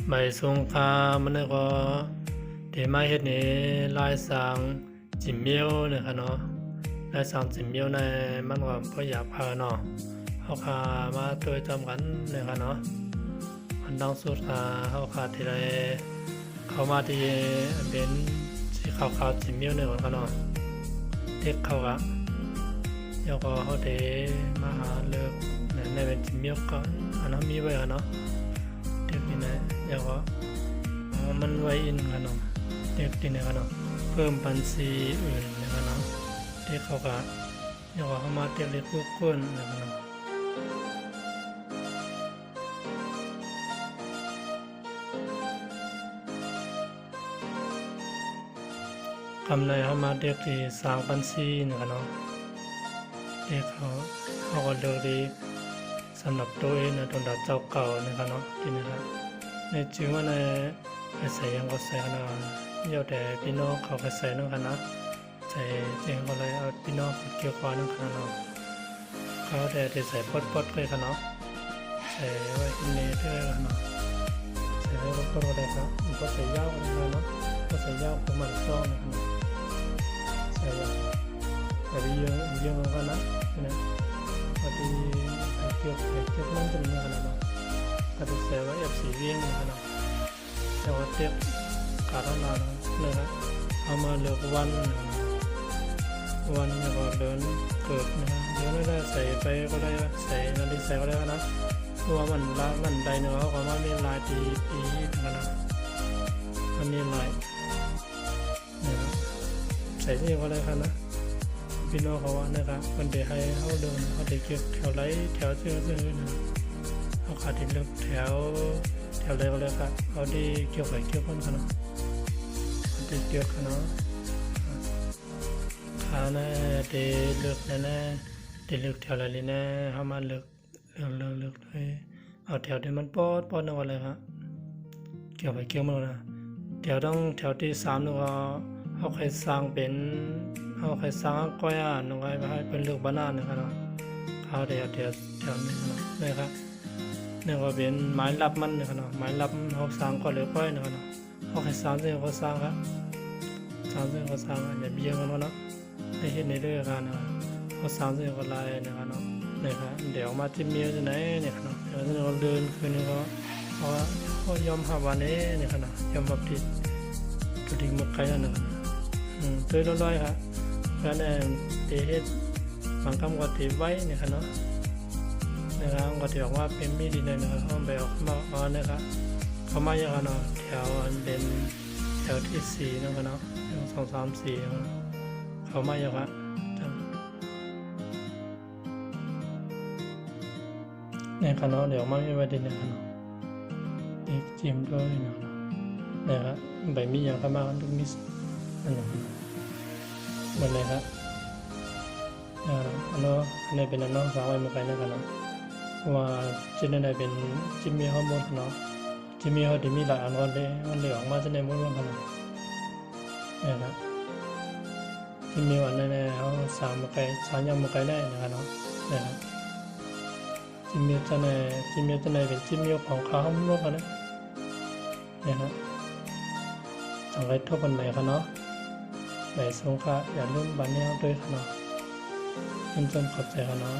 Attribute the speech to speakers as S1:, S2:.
S1: ไม่สงครามมันก็เดมาเฮ็ดนี่ลายสางจิมเมียวนะคะเนาะลายสางจิมเมียวในมันก็บ่อยากพาเนาะเฮาคามาตัวจำกันนะคะเนาะอันดังสุดเฮาคาที่ใดเข้ามาที่เป็นสีขาวๆจิมเมียวเนี่ยก็เนาะเด็กเขาก็เดี๋ยวก็เฮาได้มาหาเลิกในเป็นจิมเมียวก็อันนั้นมีไว้เนาะเด็กนี่นะเดี๋ยวก็มันไว้อินกันเนาะเด็กที่นี่กันเนาะเพิ่มปันซีอื่นนะครับเนาะเด็กเขาก็เดี๋ยวก็เข้ามาเด็กเล็กทุกคนนะครับเนาะคำในเข้ามาเด็กที่สามปันซีนะครับเนาะเด็กเขาก็เลือกดีสำหรับตัวเองนะตอนดับเจ้าเก่านะครับเนาะที่นี่ครับในจื่อว่าในใส่ยังก็ใส่ขนาดเดี๋ยวแต่พี่น้องเขาก็ใส่นั่งขนาดใส่เจงก็เลยเอาพี่น้องเกี่ยวควานั่งขนาดเนาะเขาแต่ใส่ปดเลยขนาดใส่ไว้ที่นี่ด้วยขนาดใส่ไว้ปดก็ได้ครับมันก็ใส่ยาวนะเนาะก็ใส่ยาวของมันต้องนะครับใส่แต่เยอะกันนะนะพอดีเกี่ยวนั่งตรงนี้ขนาดเนาะก็จะใส่ไว้แบบสีเวียงขนาดแต่ว่าเทียบการนานเลยนะเอามาเลือกวันแล้วก็เดินเกิดนะเดินได้ใส่ไปก็ได้ใส่นาฬิกาก็ได้นะเพราะว่ามันใดเนาะเขาว่ามีลายปีนะมันมีลายเนี่ยใส่ที่ก็ได้ครับนะพี่น้องเขาว่านะครับมันได้ให้เขาเดินเขาได้เก็บแถวไรแถวเสื้อนะเขาขาดที่เลือกแถวเลยก็เลยครับเอาดีเกี่ยวกับเกี่ยวกันเนาะเอาดีเกี่ยวกันเนาะขาเนี่ยเดเลือกแน่เดเลือกแถวอะไรเนี่ยเขามาเลือกเลยเอาแถวที่มันปอดนั่นอะไรครับเกี่ยวกับเกี่ยวมันนะแถวที่สามนึงเขาเคยสร้างเป็นเขาเคยสร้างก้อยนึงไว้ให้เป็นเลือกบ้านนะครับเนาะเขาแถวนี้เนาะนี่ครับนี่ก็เป็นไม้ลับมันนะครับเนาะไม้ลับเขาสร้างก็เลยก้อยนะครับเนาะเขาให้สร้างซึ่งเขาสร้างครับสร้างซึ่งเขาสร้างอย่าเบี้ยกันเนาะได้เห็นในเรื่องกันนะเขาสร้างซึ่งเขาลายนะครับเนาะนี่ครับเดี๋ยวมาจิ้มเมียจะไหนเนี่ยครับเนาะเดี๋ยวเราเดินคืนนี้เขายอมหาวันนี้เนี่ยครับเนาะยอมแบบที่ตัวดิ่งมุกไก่นั่นนะครับตัวลอยครับเพราะนั่นเตะบางคำก็เตะไว้เนี่ยครับเนาะนะครับก็ถือว่าเป็นมีดีเลยนะครับเขาแบบมานะครับเขามาอย่างเนาะแถวเป็นแถวที่สี่นะครับเนาะ2 3 4เขามาอย่างเนี่ยครับเนาะเดี๋ยวมาไม่ไว้ดีนะครับเนาะอีกจิ้มด้วยนะครับใบมีอย่างเข้ามาทุกมิสนั่นนะครับหมดเลยครับอันนี้เป็นน้องสาวไว้เมื่อไงนะครับเนาะว่าชิ้นนั้นเป็นจิมมี่ฮอร์โมนเนาะจิมมี่ฮอร์ที่มีหลายอันก็เลยมันเลยออกมาจะในม้วนกันเนี่ยนะจิมมี่วันนั้นเขาสามยังมาไกลได้นะครับเนาะเนี่ยนะจิมมี่จะในเป็นจิมมี่ของเขาฮอร์โมนกันนะเนี่ยนะจังไรทั่วกันไหนครับเนาะไหนสงค่ะอย่าลืมบันนี้ด้วยครับเนาะจนขอบใจครับเนาะ